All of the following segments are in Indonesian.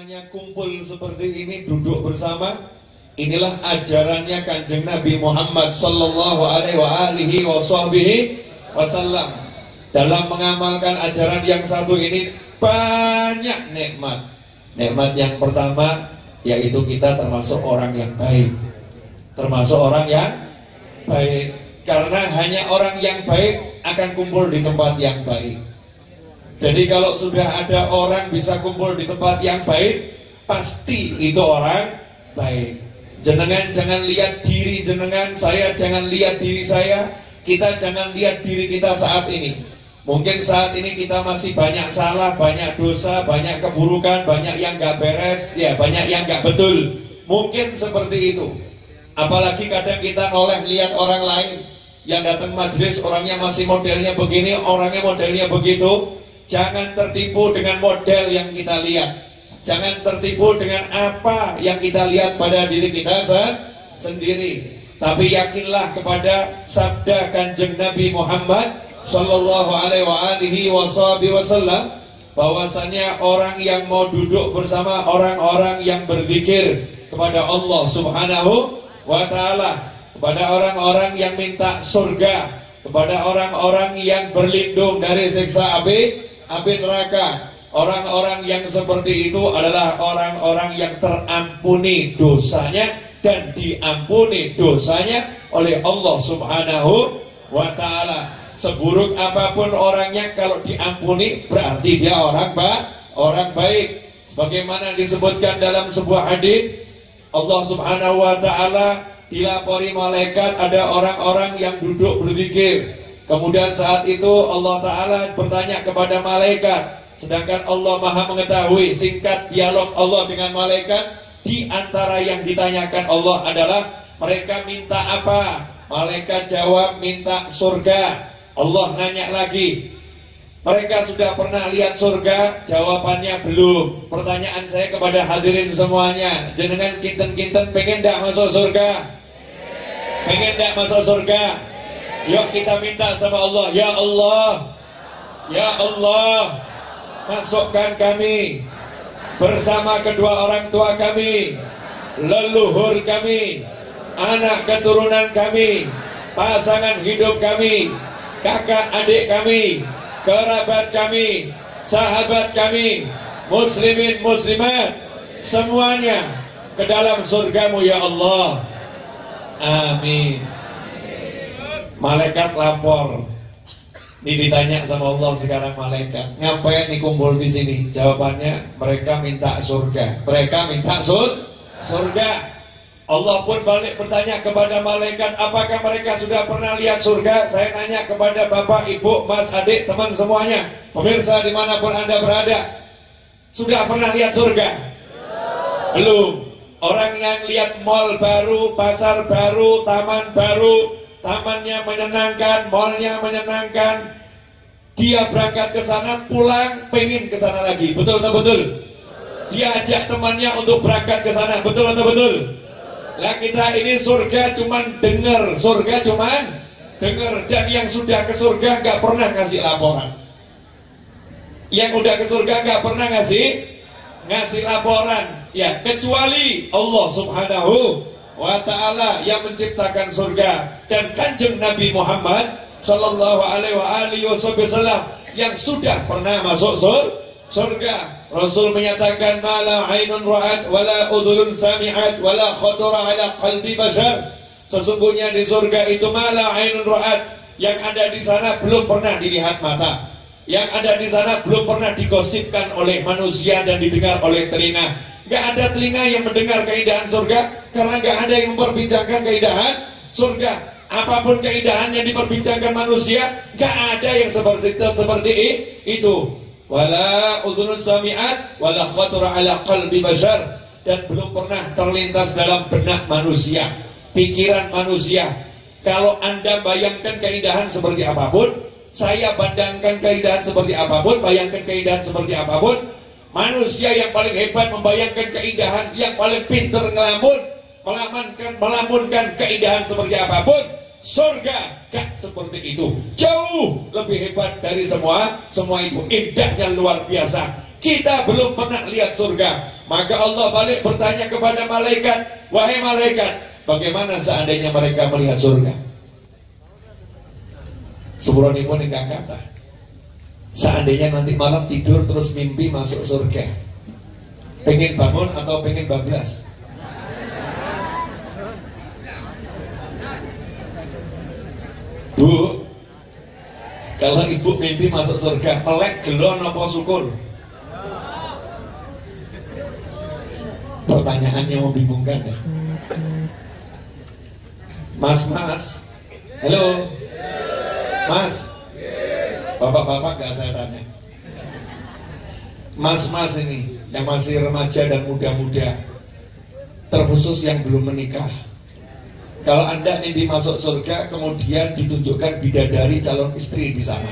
namanya kumpul seperti ini, duduk bersama. Inilah ajarannya Kanjeng Nabi Muhammad sallallahu alaihi wasallam. Dalam mengamalkan ajaran yang satu ini banyak nikmat. Nikmat yang pertama yaitu kita termasuk orang yang baik. Termasuk orang yang baik. Karena hanya orang yang baik akan kumpul di tempat yang baik. Jadi kalau sudah ada orang bisa kumpul di tempat yang baik, pasti itu orang baik. Jenengan jangan lihat diri jenengan, saya jangan lihat diri saya, kita jangan lihat diri kita saat ini. Mungkin saat ini kita masih banyak salah, banyak dosa, banyak keburukan, banyak yang gak beres, ya banyak yang gak betul. Mungkin seperti itu. Apalagi kadang kita noleh lihat orang lain yang datang majelis, orangnya masih modelnya begini, orangnya modelnya begitu. Jangan tertipu dengan model yang kita lihat. Jangan tertipu dengan apa yang kita lihat pada diri kita sendiri. Tapi yakinlah kepada sabda Kanjeng Nabi Muhammad sallallahu alaihi wasallam, bahwasanya orang yang mau duduk bersama orang-orang yang berzikir kepada Allah Subhanahu wa ta'ala, kepada orang-orang yang minta surga, kepada orang-orang yang berlindung dari siksa api neraka. Orang-orang yang seperti itu adalah orang-orang yang terampuni dosanya dan diampuni dosanya oleh Allah Subhanahu wa ta'ala. Seburuk apapun orangnya, kalau diampuni berarti dia orang baik. Sebagaimana disebutkan dalam sebuah hadis, Allah Subhanahu wa ta'ala dilapori malaikat ada orang-orang yang duduk berzikir. Kemudian saat itu Allah Ta'ala bertanya kepada malaikat, sedangkan Allah Maha mengetahui singkat dialog Allah dengan malaikat. Di antara yang ditanyakan Allah adalah mereka minta apa? Malaikat jawab minta surga. Allah nanya lagi, mereka sudah pernah lihat surga? Jawabannya belum. Pertanyaan saya kepada hadirin semuanya, jenengan kinten-kinten pengen gak masuk surga? Pengen gak masuk surga? Yuk kita minta sama Allah, ya Allah, ya Allah, masukkan kami bersama kedua orang tua kami, leluhur kami, anak keturunan kami, pasangan hidup kami, kakak adik kami, kerabat kami, sahabat kami, muslimin muslimat, semuanya ke dalam surgamu ya Allah. Amin. Malaikat lapor. Ini ditanya sama Allah sekarang malaikat, ngapain nih kumpul di sini? Jawabannya mereka minta surga. Mereka minta surga. Allah pun balik bertanya kepada malaikat, apakah mereka sudah pernah lihat surga? Saya tanya kepada bapak, ibu, mas, adik, teman semuanya, pemirsa dimanapun anda berada, sudah pernah lihat surga? Belum. Orang yang lihat mall baru, pasar baru, taman baru, tamannya menyenangkan, mallnya menyenangkan, dia berangkat ke sana, pulang pengen ke sana lagi, betul atau betul? Dia ajak temannya untuk berangkat ke sana, betul atau betul? Lah kita ini surga cuman dengar, surga cuman dengar, dan yang sudah ke surga nggak pernah ngasih laporan. Yang udah ke surga nggak pernah ngasih laporan, ya kecuali Allah Subhanahu wa ta'ala yang menciptakan surga dan Kanjeng Nabi Muhammad sallallahu alaihi wasallam yang sudah pernah masuk surga. Rasul menyatakan mala ainun ra'at wala udhunun sami'at wala khatara ala qalbi bashar. Sesungguhnya di surga itu mala ainun ra'at, yang ada di sana belum pernah dilihat mata, yang ada di sana belum pernah digosipkan oleh manusia dan didengar oleh telinga. Gak ada telinga yang mendengar keindahan surga, karena gak ada yang memperbincangkan keindahan surga. Apapun keindahan yang diperbincangkan manusia, gak ada yang seperti itu. Wala udhunun sami'at wala khatara ala qalbi bashar, dan belum pernah terlintas dalam benak manusia, pikiran manusia. Kalau anda bayangkan keindahan seperti apapun, saya bandangkan keindahan seperti apapun, bayangkan keindahan seperti apapun, manusia yang paling hebat membayangkan keindahan, yang paling pintar melamunkan keindahan seperti apapun, surga gak seperti itu. Jauh lebih hebat dari semua itu. Indahnya luar biasa. Kita belum pernah lihat surga. Maka Allah balik bertanya kepada malaikat, wahai malaikat, bagaimana seandainya mereka melihat surga? Sepuluhanipun ingkang kata, seandainya nanti malam tidur terus mimpi masuk surga, pengen bangun atau pengen bablas? Bu, kalau ibu mimpi masuk surga, melek gelon apa syukur? Pertanyaannya membingungkan ya. Mas, halo, Mas, bapak-bapak gak saya tanya. Mas ini yang masih remaja dan muda-muda, terkhusus yang belum menikah. Kalau Anda mimpi masuk surga, kemudian ditunjukkan bidadari calon istri di sana.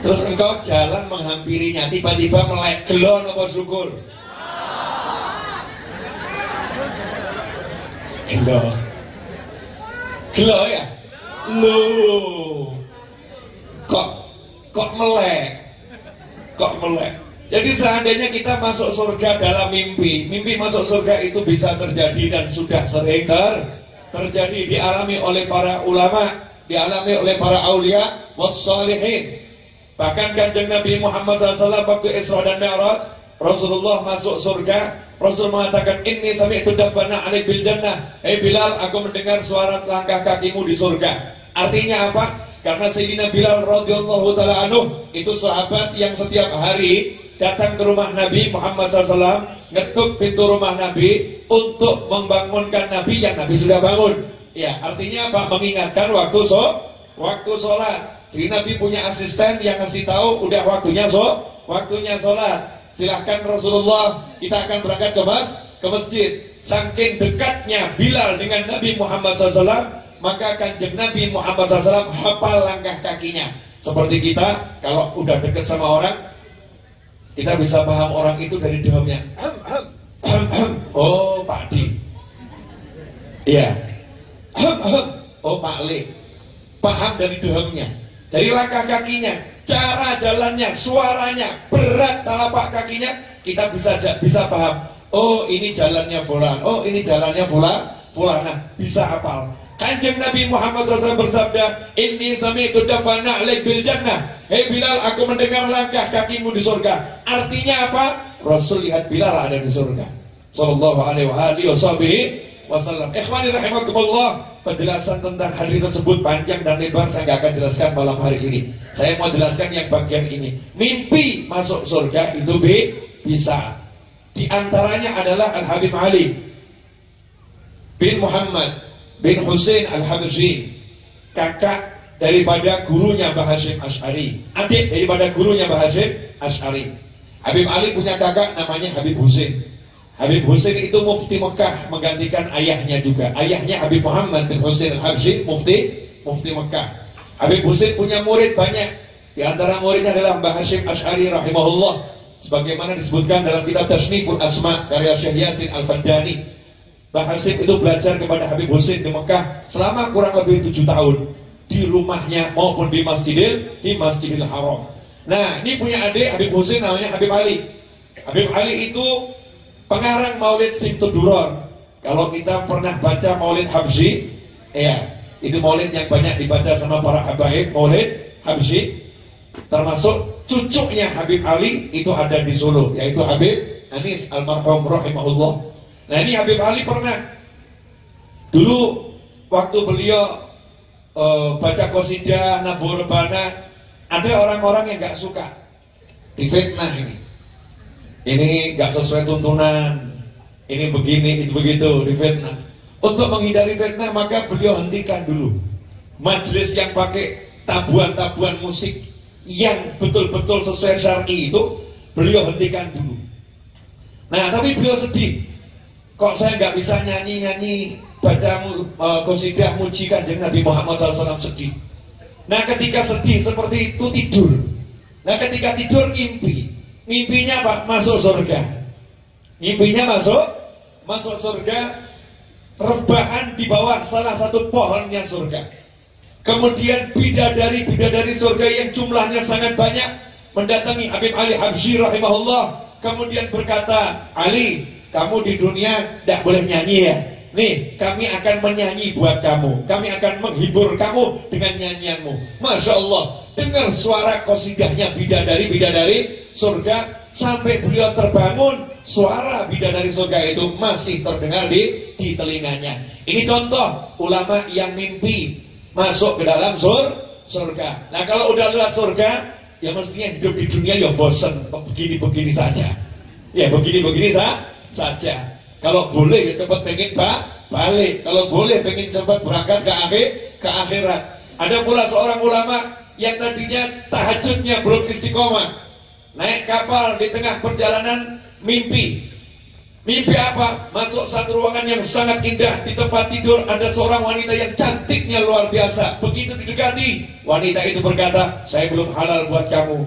Terus engkau jalan menghampirinya, tiba-tiba melek gelon apa syukur? Gelo ya? Loh, kok melek? Jadi seandainya kita masuk surga dalam mimpi masuk surga itu bisa terjadi dan sudah sering terjadi, dialami oleh para ulama, dialami oleh para aulia wassalihin. Bahkan kanjeng Nabi Muhammad SAW waktu Isra dan Mi'raj, Rasulullah masuk surga, Rasul mengatakan, inni sami'tu dafana alaik bil jannah. Bilal, aku mendengar suara langkah kakimu di surga. Artinya apa? Karena Sayyidina Bilal radhiyallahu ta'ala anhu itu sahabat yang setiap hari datang ke rumah Nabi Muhammad SAW, ngetuk pintu rumah Nabi untuk membangunkan Nabi yang Nabi sudah bangun. Ya, artinya apa? Mengingatkan waktu sholat. Jadi Nabi punya asisten yang ngasih tahu udah waktunya sholat. Silahkan Rasulullah, kita akan berangkat ke masjid. Saking dekatnya Bilal dengan Nabi Muhammad SAW, maka kanjeng Nabi Muhammad SAW hafal langkah kakinya. Seperti kita, kalau udah dekat sama orang, kita bisa paham orang itu dari demamnya. Oh, Pak Di. Iya. Oh, Pak Le. Paham dari demamnya, dari langkah kakinya, cara jalannya, suaranya, berat telapak kakinya, kita bisa paham. Oh, ini jalannya fulan. Oh, ini jalannya fulana. Bisa hafal. Kanjeng Nabi Muhammad SAW bersabda, inni sami'tu dafana alaik bil jannah. Hei Bilal, aku mendengar langkah kakimu di surga. Artinya apa? Rasul lihat Bilal ada di surga. Sallallahu alaihi wasallam. Ikhwani rahimakumullah, penjelasan tentang hadis tersebut panjang dan lebar, saya nggak akan jelaskan malam hari ini. Saya mau jelaskan yang bagian ini. Mimpi masuk surga itu bisa. Di antaranya adalah Al-Habib Ali bin Muhammad bin Husain Al-Habsyi, kakak daripada gurunya Mbah Hasyim Asy'ari, adik daripada gurunya Mbah Hasyim Asy'ari. Habib Ali punya kakak namanya Habib Husain. Habib Husain itu mufti Mekah, menggantikan ayahnya juga. Ayahnya Habib Muhammad bin Husain Al-Habsyi, mufti Mekah. Habib Husain punya murid banyak. Di antara muridnya adalah Mbah Hasyim Asy'ari rahimahullah, sebagaimana disebutkan dalam kitab Tasniful Asma karya Syekh Yasin Al-Fandani. Mbah Hasyim itu belajar kepada Habib Husain di Mekah selama kurang lebih 7 tahun, di rumahnya maupun di Masjidil Haram. Nah, ini punya adik Habib Husain namanya Habib Ali. Habib Ali itu pengarang Maulid Simtuduror. Kalau kita pernah baca Maulid Habsyi, ya, itu maulid yang banyak dibaca sama para habaib, Maulid Habsyi, termasuk cucunya Habib Ali itu ada di Solo, yaitu Habib Anis almarhum rahimahullah. Nah, ini Habib Ali pernah dulu waktu beliau baca qasidah Nabu Rebana, ada orang-orang yang gak suka, difitnah ini gak sesuai tuntunan, ini begini, itu begitu, difitnah. Untuk menghindari fitnah, maka beliau hentikan dulu majelis yang pakai tabuhan-tabuhan musik yang betul-betul sesuai syar'i itu, beliau hentikan dulu. Nah, tapi beliau sedih, kok saya nggak bisa nyanyi-nyanyi baca qasidah muji kanjeng Nabi Muhammad SAW, sedih. Nah, ketika sedih seperti itu tidur. Nah, ketika tidur mimpinya apa? Masuk surga. Mimpinya masuk surga, rebahan di bawah salah satu pohonnya surga. Kemudian bidadari surga yang jumlahnya sangat banyak mendatangi Habib Ali Habsyi rahimahullah, kemudian berkata, Ali, kamu di dunia tidak boleh nyanyi ya. Nih, kami akan menyanyi buat kamu. Kami akan menghibur kamu dengan nyanyianmu. Masya Allah, dengar suara qasidahnya bidadari-bidadari surga. Sampai beliau terbangun, suara bidadari surga itu masih terdengar di telinganya. Ini contoh ulama yang mimpi masuk ke dalam surga. Nah, kalau udah lihat surga, ya mestinya hidup di dunia ya bosen, begini-begini saja. Ya begini-begini saja. Kalau boleh ya cepat pengen balik. Kalau boleh pengen cepat berangkat ke akhirat. Ada pula seorang ulama yang tadinya tahajudnya belum istiqomah. Naik kapal di tengah perjalanan mimpi. Mimpi apa? Masuk satu ruangan yang sangat indah. Di tempat tidur ada seorang wanita yang cantiknya luar biasa. Begitu didekati, wanita itu berkata, saya belum halal buat kamu.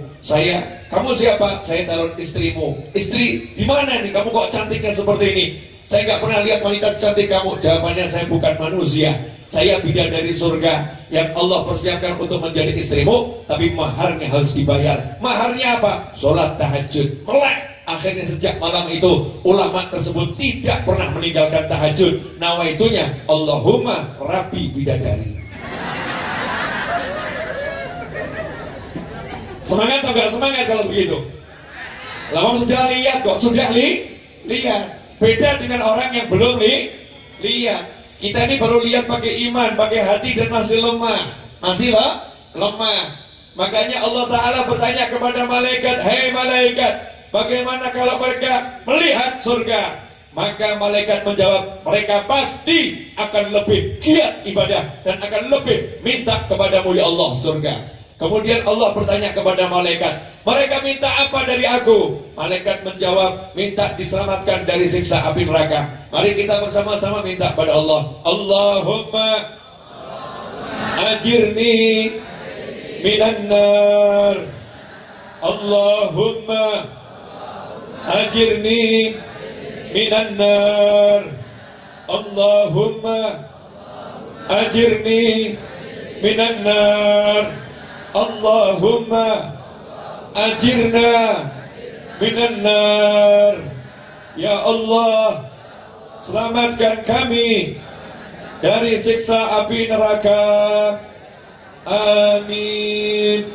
Kamu siapa? Saya calon istrimu. Istri, di mana nih? Kamu kok cantiknya seperti ini? Saya nggak pernah lihat wanita secantik kamu. Jawabannya, saya bukan manusia. Saya bidadari surga yang Allah persiapkan untuk menjadi istrimu, tapi maharnya harus dibayar. Maharnya apa? Sholat tahajud. Melek. Akhirnya sejak malam itu ulama tersebut tidak pernah meninggalkan tahajud. Nawaitunya, Allahumma Rabbi bidadari. Semangat atau enggak semangat kalau begitu? Lama sudah lihat kok, sudah lihat. Beda dengan orang yang belum lihat. Kita ini baru lihat pakai iman, pakai hati, dan masih lemah. Masih lemah. Makanya Allah Ta'ala bertanya kepada malaikat, hei malaikat, bagaimana kalau mereka melihat surga? Maka malaikat menjawab, mereka pasti akan lebih giat ibadah dan akan lebih minta kepadamu ya Allah surga. Kemudian Allah bertanya kepada malaikat, mereka minta apa dari aku? Malaikat menjawab, minta diselamatkan dari siksa api neraka. Mari kita bersama-sama minta pada Allah, Allahumma ajirni minan nar. Allahumma ajirni minan nar. Allahumma ajirni minan nar. Allahumma ajirna minan nar. Ya Allah, selamatkan kami dari siksa api neraka. Amin.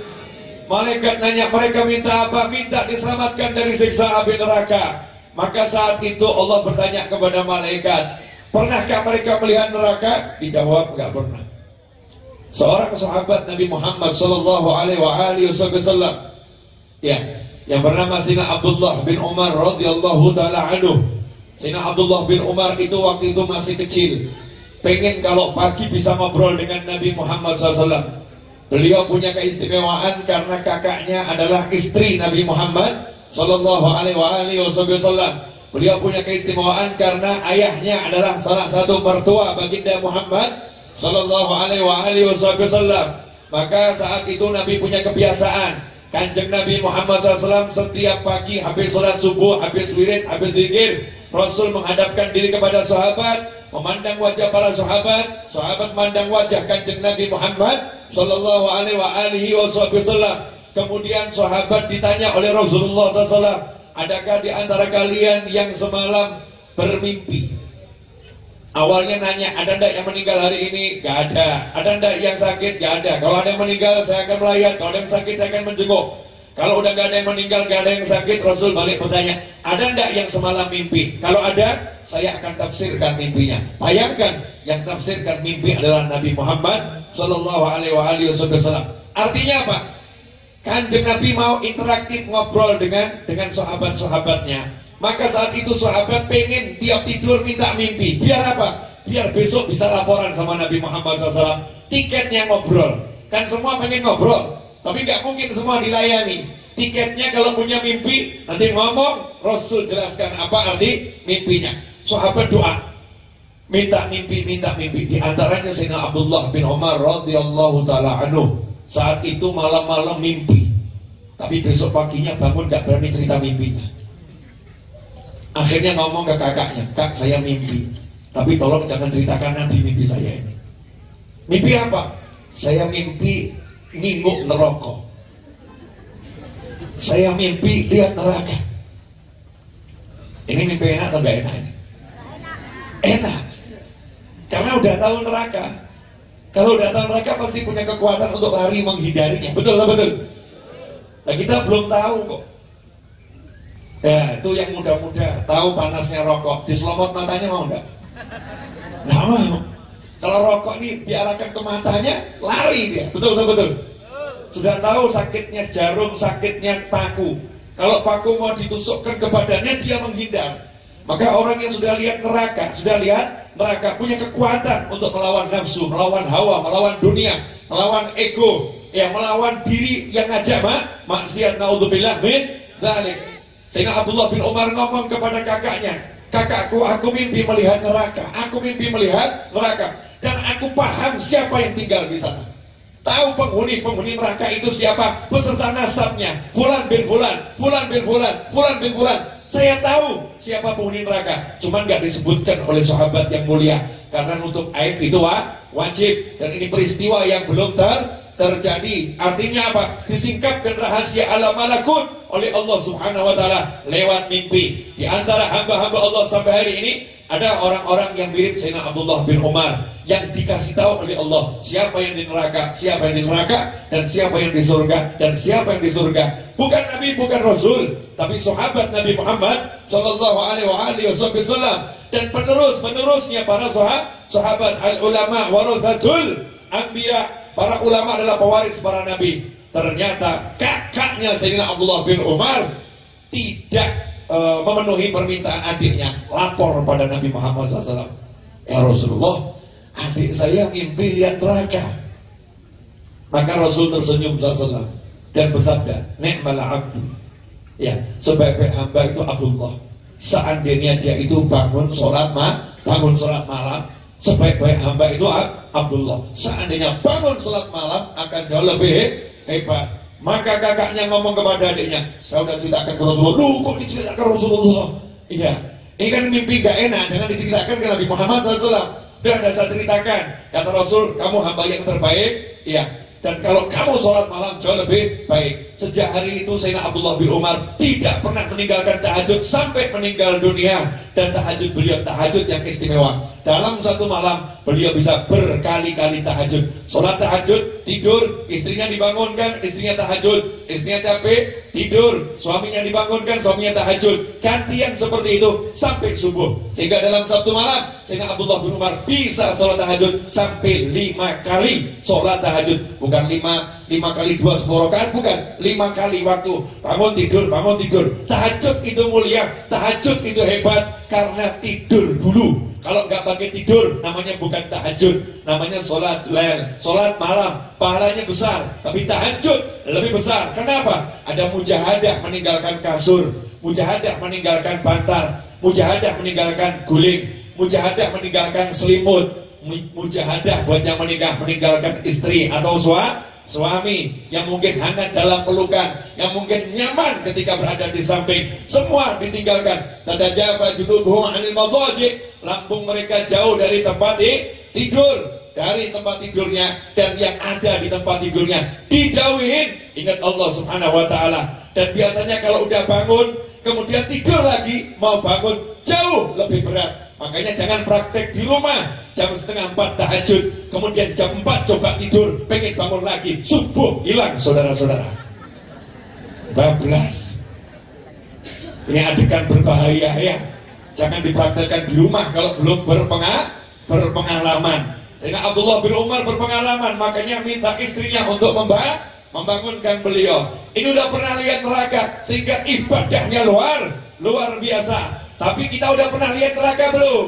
Malaikat nanya, mereka minta apa? Minta diselamatkan dari siksa api neraka. Maka saat itu Allah bertanya kepada malaikat, pernahkah mereka melihat neraka? Dijawab, enggak pernah. Seorang sahabat Nabi Muhammad sallallahu alaihi wasallam, ya, yang bernama Sayyidina Abdullah bin Umar radhiyallahu taala anhu. Sayyidina Abdullah bin Umar itu waktu itu masih kecil, pengen kalau pagi bisa ngobrol dengan Nabi Muhammad SAW. Beliau punya keistimewaan karena kakaknya adalah istri Nabi Muhammad sallallahu alaihi wasallam. Beliau punya keistimewaan karena ayahnya adalah salah satu mertua baginda Muhammad sallallahu alaihi wasallam. Maka saat itu Nabi punya kebiasaan, Kanjeng Nabi Muhammad SAW setiap pagi habis sholat subuh, habis wirid, habis zikir, Rasul menghadapkan diri kepada sahabat, memandang wajah para sahabat, sahabat memandang wajah Kanjeng Nabi Muhammad sallallahu alaihi wasallam. Kemudian sahabat ditanya oleh Rasulullah SAW, adakah di antara kalian yang semalam bermimpi? Awalnya nanya, ada ndak yang meninggal hari ini? Gak ada. Ada ndak yang sakit? Gak ada. Kalau ada yang meninggal, saya akan melayat. Kalau ada yang sakit, saya akan menjenguk. Kalau udah gak ada yang meninggal, gak ada yang sakit, Rasul balik bertanya, ada ndak yang semalam mimpi? Kalau ada, saya akan tafsirkan mimpinya. Bayangkan, yang tafsirkan mimpi adalah Nabi Muhammad sallallahu alaihi wasallam. Artinya apa? Kanjeng Nabi mau interaktif ngobrol dengan sahabat-sahabatnya. Maka saat itu sahabat pengen tiap tidur minta mimpi. Biar apa? Biar besok bisa laporan sama Nabi Muhammad SAW. Tiketnya ngobrol. Kan semua pengen ngobrol, tapi gak mungkin semua dilayani. Tiketnya kalau punya mimpi, nanti ngomong, Rasul jelaskan apa arti mimpinya. Sahabat doa, minta mimpi. Di antaranya Sayyidina Abdullah bin Umar radhiyallahu taala anhu. Saat itu malam-malam mimpi, tapi besok paginya bangun gak berani cerita mimpinya. Akhirnya ngomong ke kakaknya, kak saya mimpi, tapi tolong jangan ceritakan Nabi mimpi saya ini. Mimpi apa? Saya mimpi nginguk neraka. saya mimpi lihat neraka. Ini mimpi enak atau gak enak ini? Enak. Karena udah tahu neraka. Kalau udah tahu neraka pasti punya kekuatan untuk lari menghindarinya. Betul tak betul? Nah kita belum tahu kok. Ya itu yang muda-muda tahu panasnya rokok, diselomot matanya mau enggak? Nggak mau. Kalau rokok ini diarahkan ke matanya, lari dia. Betul tak betul? Sudah tahu sakitnya jarum, sakitnya paku. Kalau paku mau ditusukkan ke badannya, dia menghindar. Maka orang yang sudah lihat neraka, punya kekuatan untuk melawan nafsu, melawan hawa, melawan dunia, melawan ego, ya melawan diri yang ngajak maksiat. Naudzubillah min dzalik. Sayyidina Abdullah bin Umar ngomong kepada kakaknya, kakakku, aku mimpi melihat neraka, dan aku paham siapa yang tinggal di sana. Tahu penghuni neraka itu siapa, beserta nasabnya, Fulan bin Fulan, Fulan bin Fulan, Fulan bin Fulan. Saya tahu siapa penghuni neraka, cuman gak disebutkan oleh sahabat yang mulia karena nutup aib itu wajib, dan ini peristiwa yang belum terjadi. Artinya apa? Disingkapkan rahasia alam malakut oleh Allah Subhanahu wa taala lewat mimpi. Di antara hamba-hamba Allah sampai hari ini ada orang-orang yang mirip Sayyidina Abdullah bin Umar yang dikasih tahu oleh Allah siapa yang di neraka, siapa yang di neraka, dan siapa yang di surga, dan siapa yang di surga. Bukan Nabi, bukan Rasul, tapi sahabat Nabi Muhammad sallallahu alaihi wasallam dan penerusnya para sahabat. Al-ulama warathatul anbiya. Para ulama adalah pewaris para nabi. Ternyata kakaknya Sayyidina Abdullah bin Umar tidak memenuhi permintaan adiknya, lapor pada Nabi Muhammad SAW. Ya Rasulullah, adik saya mimpi lihat neraka. Maka Rasul tersenyum SAW dan bersabda, ni'mal abdu. Ya, sebaik-baik hamba itu Abdullah. Seandainya dia itu bangun sholat malam, sebaik-baik hamba itu Abdullah. Seandainya bangun sholat malam akan jauh lebih hebat. Maka kakaknya ngomong kepada adiknya, saya udah ceritakan ke Rasulullah. Lu kok diceritakan Rasulullah? Iya, ini kan mimpi gak enak, jangan diceritakan ke Nabi Muhammad SAW. Dan saya ceritakan, kata Rasul, kamu hamba yang terbaik. Iya, dan kalau kamu sholat malam jauh lebih baik. Sejak hari itu Sayyidina Abdullah bin Umar tidak pernah meninggalkan tahajud sampai meninggal dunia. Dan tahajud beliau tahajud yang istimewa. Dalam satu malam beliau bisa berkali-kali tahajud. Sholat tahajud, tidur, istrinya dibangunkan, istrinya tahajud. Istrinya capek, tidur, suaminya dibangunkan, suaminya tahajud. Gantian seperti itu sampai subuh. Sehingga dalam satu malam Sayyidina Abdullah bin Umar bisa sholat tahajud sampai 5 kali sholat tahajud. Bukan 5 kali 2 10 rakaat, bukan 5 kali waktu bangun tidur. Tahajud itu mulia, tahajud itu hebat karena tidur dulu. Kalau nggak pakai tidur namanya bukan tahajud, namanya sholat lail, sholat malam. Pahalanya besar, tapi tahajud lebih besar. Kenapa? Ada mujahadah meninggalkan kasur, mujahadah meninggalkan bantal, mujahadah meninggalkan guling, mujahadah meninggalkan selimut, mujahadah buat yang menikah meninggalkan istri atau suami yang mungkin hangat dalam pelukan, yang mungkin nyaman ketika berada di samping, semua ditinggalkan. Tatajafa junubuhum 'anil madhaji, lambung mereka jauh dari tempat tidur, dari tempat tidurnya, dan yang ada di tempat tidurnya dijauhin. Ingat Allah Subhanahu wa taala. Dan biasanya kalau udah bangun kemudian tidur lagi, mau bangun jauh lebih berat. Makanya jangan praktek di rumah jam 3:30 tahajud, kemudian jam 4 coba tidur, pengen bangun lagi, subuh hilang saudara-saudara. Bablas. Ini adegan berbahaya ya. Jangan dipraktekkan di rumah kalau belum berpengalaman. Sehingga Abdullah bin Umar berpengalaman, makanya minta istrinya untuk membangunkan beliau. Ini udah pernah lihat neraka sehingga ibadahnya luar biasa. Tapi kita udah pernah lihat neraka belum?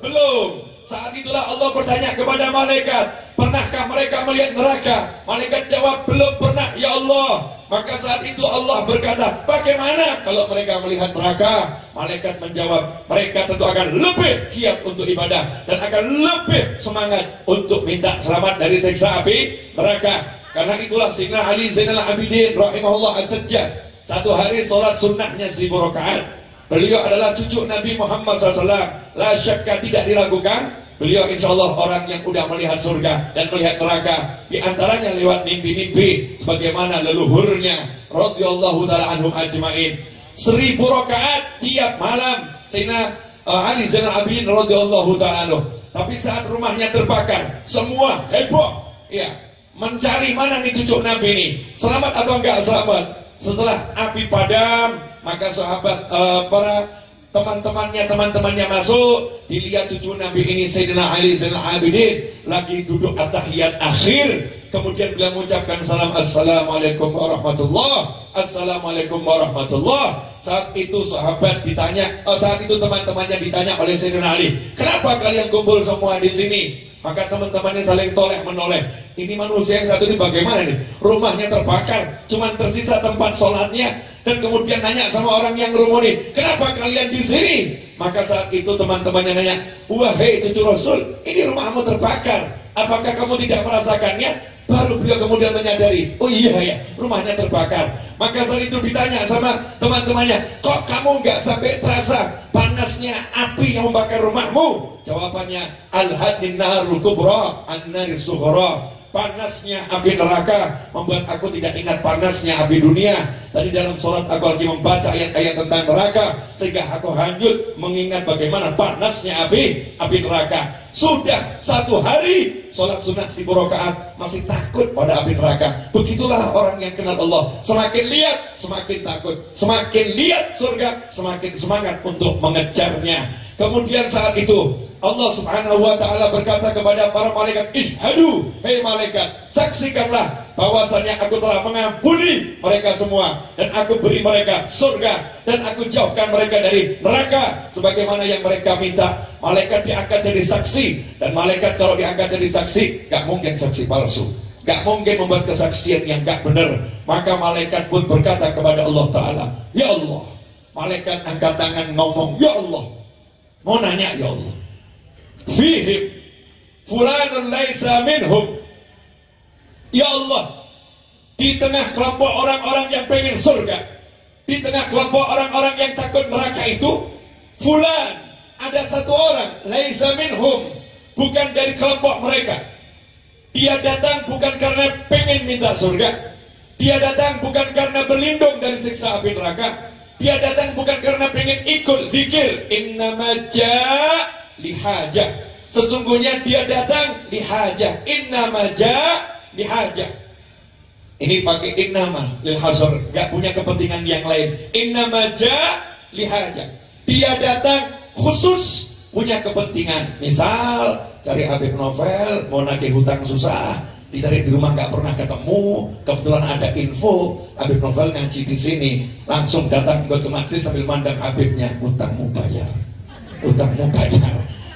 Belum. Saat itulah Allah bertanya kepada malaikat, pernahkah mereka melihat neraka? Malaikat jawab, belum pernah ya Allah. Maka saat itu Allah berkata, bagaimana kalau mereka melihat neraka? Malaikat menjawab, mereka tentu akan lebih giat untuk ibadah dan akan lebih semangat untuk minta selamat dari siksa api neraka. Karena itulah Sayyidina Ali Zainal Abidin rahimahullah as-Sajjad, satu hari sholat sunnahnya 1000 rakaat. Beliau adalah cucu Nabi Muhammad SAW. La syakka, tidak diragukan Beliau insya Allah orang yang udah melihat surga dan melihat neraka, di antaranya lewat mimpi-mimpi sebagaimana leluhurnya radhiyallahu taala anhum ajmain. 1000 rakaat tiap malam Sayyidina Ali Zainal Abidin radhiyallahu taala anhu. Tapi saat rumahnya terbakar, semua heboh, ya, mencari mana nih cucu Nabi ini, selamat atau enggak selamat. Setelah api padam, maka sahabat para teman-temannya masuk, dilihat cucu Nabi ini Sayyidina Ali Zainal Abidin lagi duduk at-tahiyat akhir, kemudian beliau mengucapkan salam, assalamualaikum warahmatullah, assalamualaikum warahmatullah. Saat itu sahabat ditanya, saat itu teman-temannya ditanya oleh Sayyidina Ali, kenapa kalian kumpul semua di sini? Maka teman-temannya saling toleh menoleh, ini manusia yang satu ini bagaimana nih, rumahnya terbakar, cuman tersisa tempat sholatnya. Dan kemudian nanya sama orang yang ngerumunin, kenapa kalian di sini? Maka saat itu teman-temannya nanya, wahai cucu Rasul, ini rumahmu terbakar, apakah kamu tidak merasakannya? Baru beliau kemudian menyadari, oh iya ya, rumahnya terbakar. Maka saat itu ditanya sama teman-temannya, kok kamu nggak sampai terasa panasnya api yang membakar rumahmu? Jawabannya, al-hadin narul kubra an-naris sughra. Panasnya api neraka membuat aku tidak ingat panasnya api dunia. Tadi dalam sholat aku lagi membaca ayat-ayat tentang neraka, sehingga aku hanyut mengingat bagaimana panasnya api neraka. Sudah 1 hari sholat sunat 1000 rakaat masih takut pada api neraka. Begitulah orang yang kenal Allah, semakin lihat semakin takut, semakin lihat surga semakin semangat untuk mengejarnya. Kemudian saat itu Allah subhanahu wa ta'ala berkata kepada para malaikat, ishadu, hei malaikat, saksikanlah bahwasannya aku telah mengampuni mereka semua, dan aku beri mereka surga, dan aku jauhkan mereka dari neraka sebagaimana yang mereka minta. Malaikat diangkat jadi saksi, dan malaikat kalau diangkat jadi saksi gak mungkin saksi palsu, gak mungkin membuat kesaksian yang gak benar. Maka malaikat pun berkata kepada Allah ta'ala, ya Allah. Malaikat angkat tangan ngomong, ya Allah, mau nanya, ya Allah, fihim fulanun laisa minhum, ya Allah, di tengah kelompok orang-orang yang pengen surga, di tengah kelompok orang-orang yang takut neraka itu, fulan, ada satu orang laisa minhum, bukan dari kelompok mereka. Dia datang bukan karena pengen minta surga, dia datang bukan karena berlindung dari siksa api neraka, dia datang bukan karena pengen ikut zikir, innama ja' lihajah. Sesungguhnya dia datang lihajah, innama ja' lihajah. Ini pakai innama lil hasr, gak punya kepentingan yang lain. Innama ja' lihajah. Dia datang khusus punya kepentingan. Misal cari Habib Novel, mau nagih hutang susah, dicari di rumah gak pernah ketemu, kebetulan ada info Habib Novel ngaji di sini, langsung datang ikut ke majelis sambil mandang Habibnya, utangmu bayar, utangmu bayar.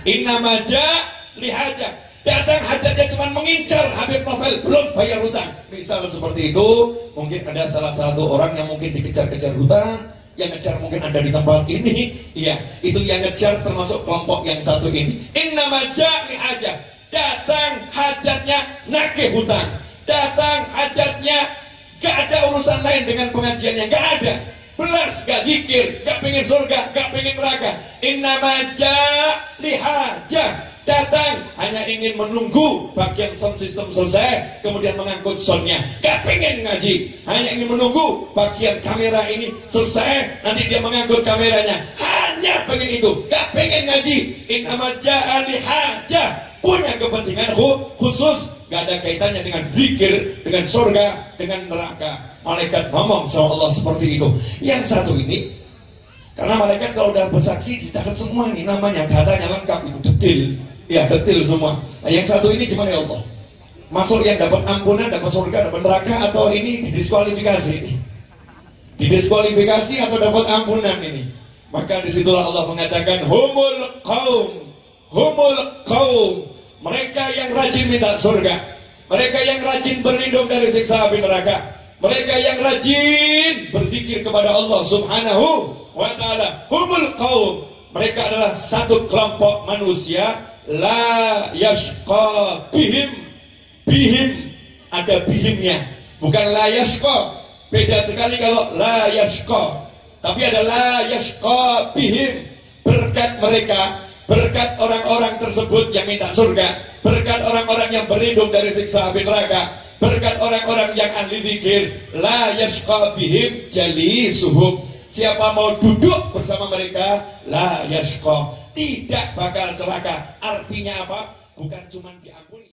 Innama ja' lihajah. Datang hajatnya cuma mengincar Habib Novel, belum bayar hutang. Misal seperti itu. Mungkin ada salah satu orang yang mungkin dikejar-kejar hutang, yang ngejar mungkin ada di tempat ini. Iya, itu yang ngejar termasuk kelompok yang satu ini. Innama ja' lihajah. Datang hajatnya nagih hutang, datang hajatnya gak ada urusan lain dengan pengajiannya, gak ada, belas gak zikir, gak pengen surga, gak pengen neraka. Innama ja' lihajah. Datang hanya ingin menunggu bagian sound system selesai, kemudian mengangkut soundnya, gak pengen ngaji, hanya ingin menunggu bagian kamera ini selesai, nanti dia mengangkut kameranya, hanya pengen itu, gak pengen ngaji. Innama ja' lihajah. Punya kepentingan khusus, gak ada kaitannya dengan zikir, dengan surga, dengan neraka. Malaikat ngomong sama Allah seperti itu. Yang satu ini, karena malaikat kalau udah bersaksi dicatat semua nih namanya, datanya lengkap, itu detail, ya detail semua. Nah yang satu ini gimana ya Allah? Masuk yang dapat ampunan, dapat surga, dapat neraka, atau ini didiskualifikasi? Didiskualifikasi atau dapat ampunan ini? Maka disitulah Allah mengatakan, humul qaum, mereka yang rajin minta surga, mereka yang rajin berlindung dari siksa api neraka, mereka yang rajin berzikir kepada Allah subhanahu wa ta'ala. Humul qaum, mereka adalah satu kelompok manusia, la yashqa bihim, ada bihimnya, bukan la yashqa. Beda sekali kalau la yashqa, tapi ada la yashqa bihim, berkat mereka, berkat orang-orang tersebut yang minta surga, berkat orang-orang yang berlindung dari siksa api neraka, berkat orang-orang yang ahli zikir, la yashqa bihim jalisuhum. Siapa mau duduk bersama mereka, la yashqa, tidak bakal celaka. Artinya apa? Bukan cuma diampuni.